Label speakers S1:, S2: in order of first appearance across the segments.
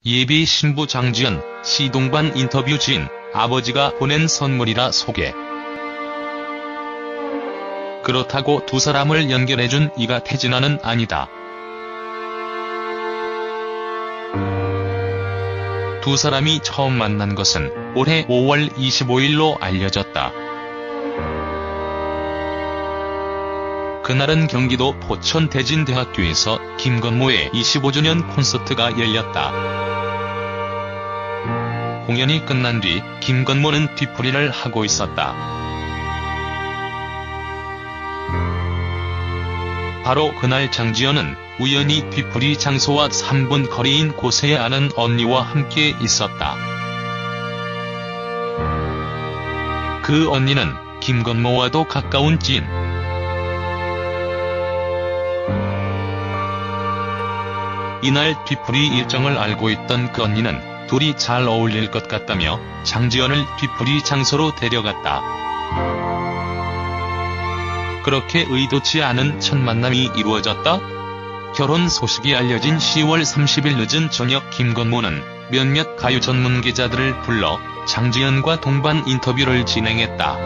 S1: 예비 신부 장지연, 시동반 인터뷰 진, 아버지가 보낸 선물이라 소개. 그렇다고 두 사람을 연결해준 이가 태진아는 아니다. 두 사람이 처음 만난 것은 올해 5월 25일로 알려졌다. 그날은 경기도 포천 대진대학교에서 김건모의 25주년 콘서트가 열렸다. 공연이 끝난 뒤 김건모는 뒤풀이를 하고 있었다. 바로 그날 장지연은 우연히 뒤풀이 장소와 3분 거리인 곳에 아는 언니와 함께 있었다. 그 언니는 김건모와도 가까운 찐. 이날 뒤풀이 일정을 알고 있던 그 언니는 둘이 잘 어울릴 것 같다며 장지연을 뒤풀이 장소로 데려갔다. 그렇게 의도치 않은 첫 만남이 이루어졌다. 결혼 소식이 알려진 10월 30일 늦은 저녁 김건모는 몇몇 가요 전문 기자들을 불러 장지연과 동반 인터뷰를 진행했다.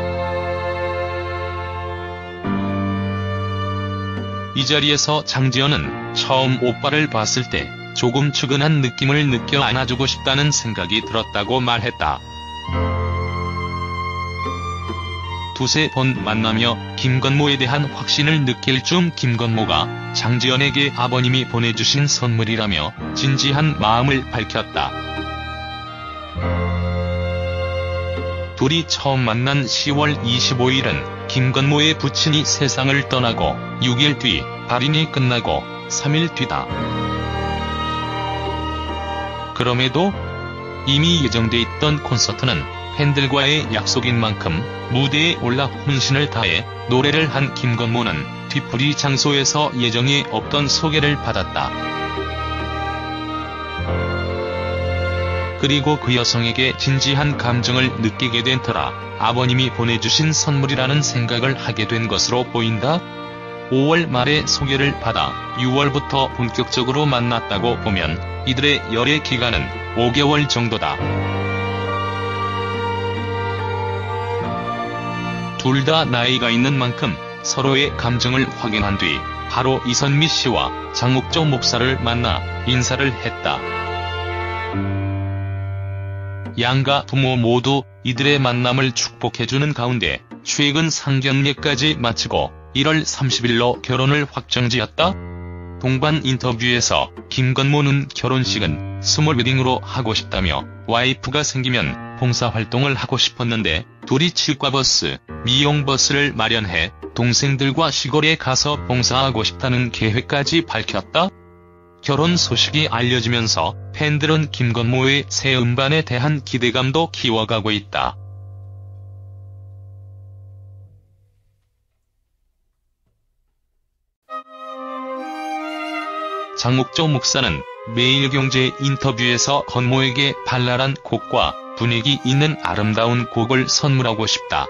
S1: 이 자리에서 장지연은 처음 오빠를 봤을 때 조금 측은한 느낌을 느껴 안아주고 싶다는 생각이 들었다고 말했다. 두세 번 만나며 김건모에 대한 확신을 느낄 즈음 김건모가 장지연에게 아버님이 보내주신 선물이라며 진지한 마음을 밝혔다. 둘이 처음 만난 10월 25일은 김건모의 부친이 세상을 떠나고 6일 뒤 발인이 끝나고 3일 뒤다. 그럼에도 이미 예정돼 있던 콘서트는 팬들과의 약속인 만큼 무대에 올라 혼신을 다해 노래를 한 김건모는 뒤풀이 장소에서 예정에 없던 소개를 받았다. 그리고 그 여성에게 진지한 감정을 느끼게 된 터라 아버님이 보내주신 선물이라는 생각을 하게 된 것으로 보인다. 5월 말에 소개를 받아 6월부터 본격적으로 만났다고 보면 이들의 열애 기간은 5개월 정도다. 둘 다 나이가 있는 만큼 서로의 감정을 확인한 뒤 바로 이선미 씨와 장욱조 목사를 만나 인사를 했다. 양가 부모 모두 이들의 만남을 축복해주는 가운데 최근 상견례까지 마치고 1월 30일로 결혼을 확정지었다. 동반 인터뷰에서 김건모는 결혼식은 스몰 웨딩으로 하고 싶다며 와이프가 생기면 봉사활동을 하고 싶었는데 둘이 치과버스, 미용버스를 마련해 동생들과 시골에 가서 봉사하고 싶다는 계획까지 밝혔다. 결혼 소식이 알려지면서 팬들은 김건모의 새 음반에 대한 기대감도 키워가고 있다. 장욱조 목사는 매일경제 인터뷰에서 건모에게 발랄한 곡과 분위기 있는 아름다운 곡을 선물하고 싶다.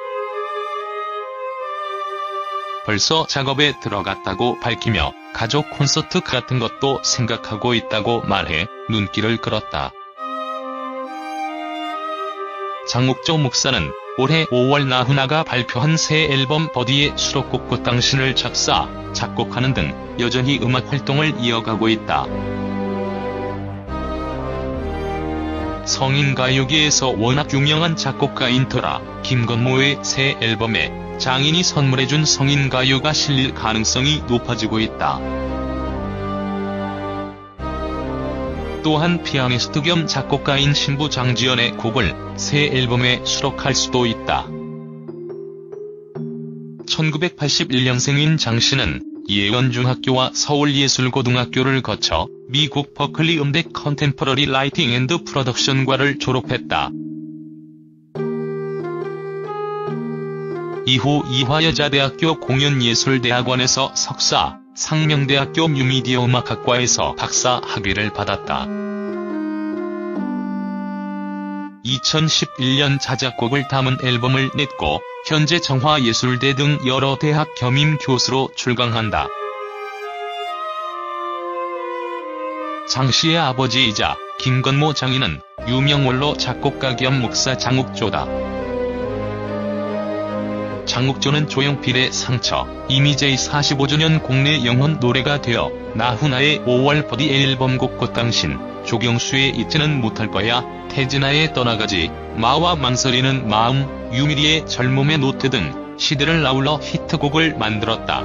S1: 벌써 작업에 들어갔다고 밝히며 가족 콘서트 같은 것도 생각하고 있다고 말해 눈길을 끌었다. 장욱조 목사는 올해 5월 나훈아가 발표한 새 앨범 버디의 수록곡 당신을 작사, 작곡하는 등 여전히 음악 활동을 이어가고 있다. 성인 가요계에서 워낙 유명한 작곡가인 터라 김건모의 새 앨범에 장인이 선물해준 성인 가요가 실릴 가능성이 높아지고 있다. 또한 피아니스트 겸 작곡가인 신부 장지연의 곡을 새 앨범에 수록할 수도 있다. 1981년생인 장 씨는 예원중학교와 서울예술고등학교를 거쳐 미국 버클리 음대 컨템퍼러리 라이팅 앤드 프로덕션과를 졸업했다. 이후 이화여자대학교 공연예술대학원에서 석사, 상명대학교 뉴미디어 음악학과에서 박사 학위를 받았다. 2011년 자작곡을 담은 앨범을 냈고 현재 정화예술대 등 여러 대학 겸임 교수로 출강한다. 장 씨의 아버지이자 김건모 장인은 유명 원로 작곡가 겸 목사 장욱조다. 장욱조는 조용필의 상처, 이미제의 45주년 국내 영혼 노래가 되어 나훈아의 5월 버디 앨범곡 꽃당신, 조경수의 잊지는 못할 거야, 태진아의 떠나가지, 마와 망설이는 마음, 유미리의 젊음의 노트 등 시대를 아울러 히트곡을 만들었다.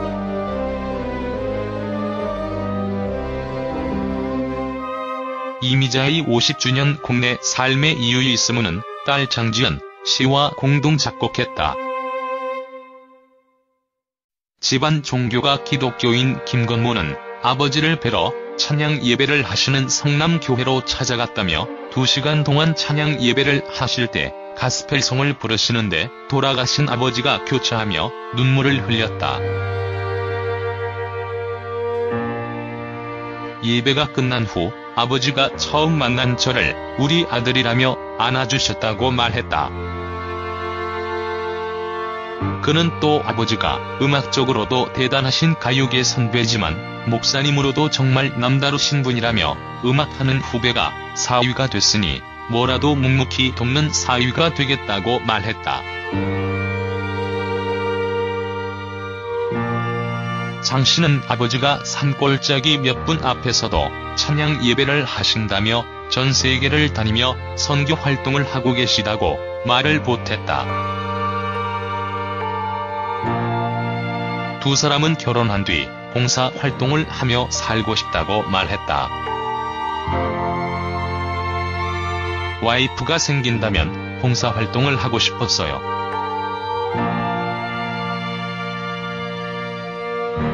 S1: 이미자의 50주년 국내 삶의 이유의 있음은 딸 장지연 씨와 공동 작곡했다. 집안 종교가 기독교인 김건모는 아버지를 뵈러 찬양 예배를 하시는 성남교회로 찾아갔다며 2시간 동안 찬양 예배를 하실 때 가스펠송을 부르시는데 돌아가신 아버지가 교차하며 눈물을 흘렸다. 예배가 끝난 후 아버지가 처음 만난 저를 우리 아들이라며 안아주셨다고 말했다. 그는 또 아버지가 음악적으로도 대단하신 가요계 선배지만 목사님으로도 정말 남다르신 분이라며 음악하는 후배가 사위가 됐으니 뭐라도 묵묵히 돕는 사위가 되겠다고 말했다. 장 씨는 아버지가 산골짜기 몇 분 앞에서도 찬양 예배를 하신다며 전 세계를 다니며 선교 활동을 하고 계시다고 말을 보탰다. 두 사람은 결혼한 뒤 봉사 활동을 하며 살고 싶다고 말했다. 와이프가 생긴다면 봉사 활동을 하고 싶었어요.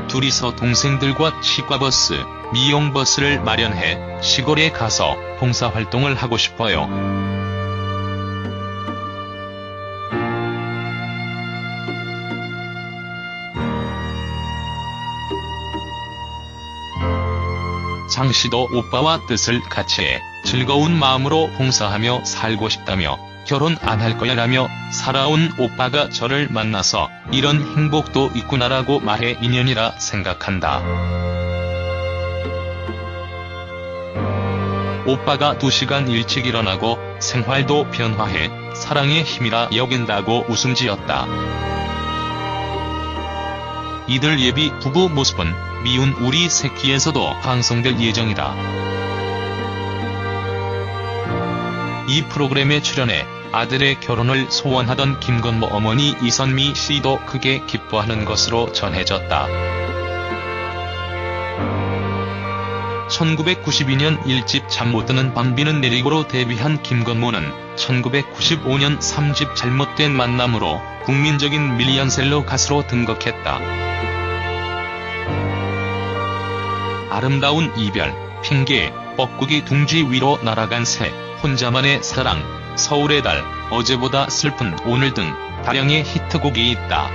S1: 둘이서 동생들과 치과버스, 미용버스를 마련해 시골에 가서 봉사 활동을 하고 싶어요. 장 씨도 오빠와 뜻을 같이해 즐거운 마음으로 봉사하며 살고 싶다며 결혼 안 할 거야 라며 살아온 오빠가 저를 만나서 이런 행복도 있구나라고 말해 인연이라 생각한다. 오빠가 2시간 일찍 일어나고 생활도 변화해 사랑의 힘이라 여긴다고 웃음지었다. 이들 예비 부부 모습은 미운 우리 새끼에서도 방송될 예정이다. 이 프로그램에 출연해 아들의 결혼을 소원하던 김건모 어머니 이선미 씨도 크게 기뻐하는 것으로 전해졌다. 1992년 1집 잠 못 드는 밤 비는 내리고로 데뷔한 김건모는 1995년 3집 잘못된 만남으로 국민적인 밀리언셀러 가수로 등극했다. 아름다운 이별, 핑계, 뻐꾸기 둥지 위로 날아간 새, 혼자만의 사랑, 서울의 달, 어제보다 슬픈 오늘 등 다량의 히트곡이 있다.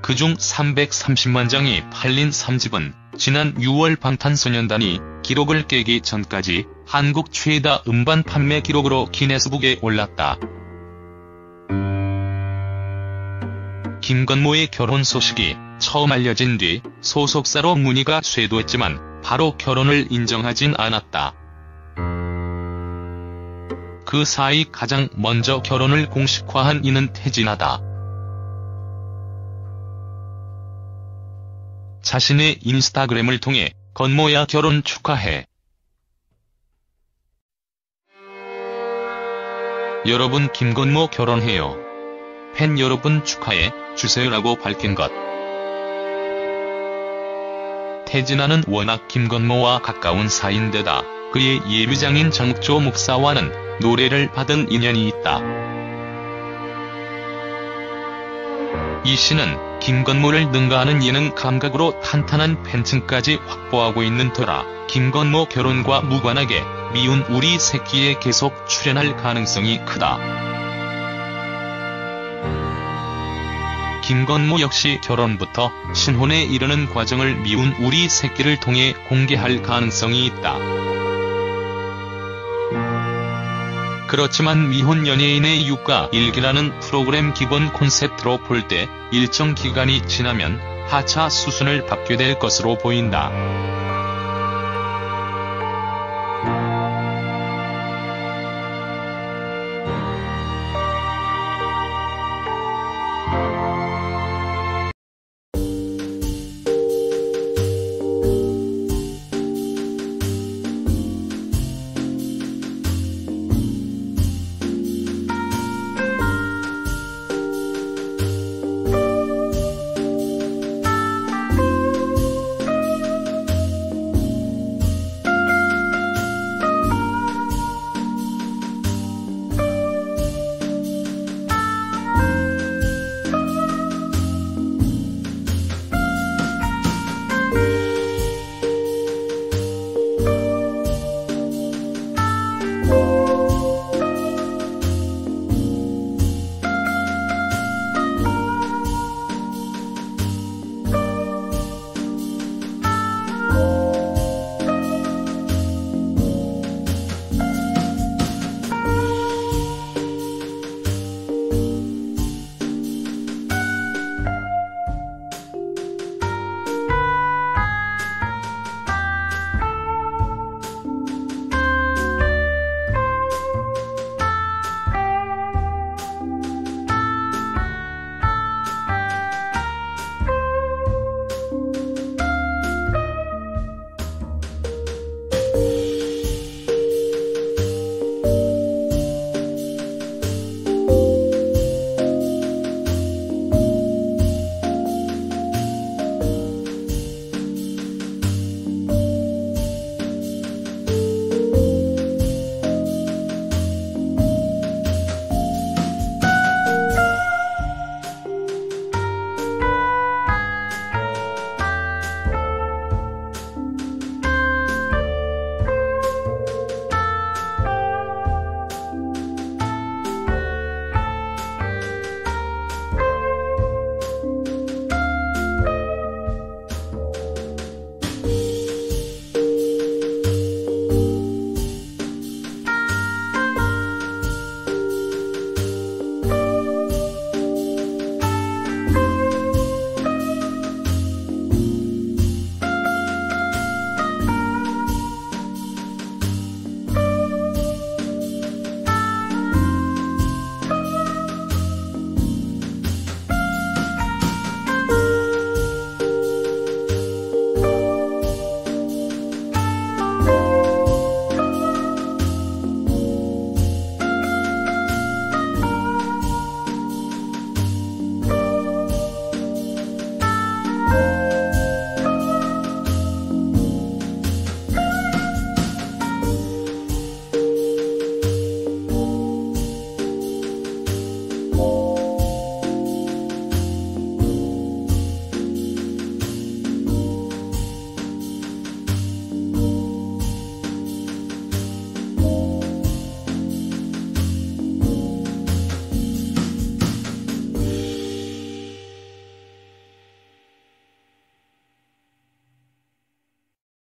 S1: 그중 330만 장이 팔린 3집은 지난 6월 방탄소년단이 기록을 깨기 전까지 한국 최다 음반 판매 기록으로 기네스북에 올랐다. 김건모의 결혼 소식이 처음 알려진 뒤 소속사로 문의가 쇄도했지만 바로 결혼을 인정하진 않았다. 그 사이 가장 먼저 결혼을 공식화한 이는 태진아다. 자신의 인스타그램을 통해 건모야 결혼 축하해. 여러분 김건모 결혼해요. 팬 여러분 축하해 주세요라고 밝힌 것. 태진아는 워낙 김건모와 가까운 사이인데다 그의 예비장인 장욱조 목사와는 노래를 받은 인연이 있다. 이 씨는 김건모를 능가하는 예능 감각으로 탄탄한 팬층까지 확보하고 있는 터라 김건모 결혼과 무관하게 미운 우리 새끼에 계속 출연할 가능성이 크다. 김건모 역시 결혼부터 신혼에 이르는 과정을 미운 우리 새끼를 통해 공개할 가능성이 있다. 그렇지만 미혼 연예인의 육가 일기라는 프로그램 기본 콘셉트로 볼 때 일정 기간이 지나면 하차 수순을 밟게 될 것으로 보인다.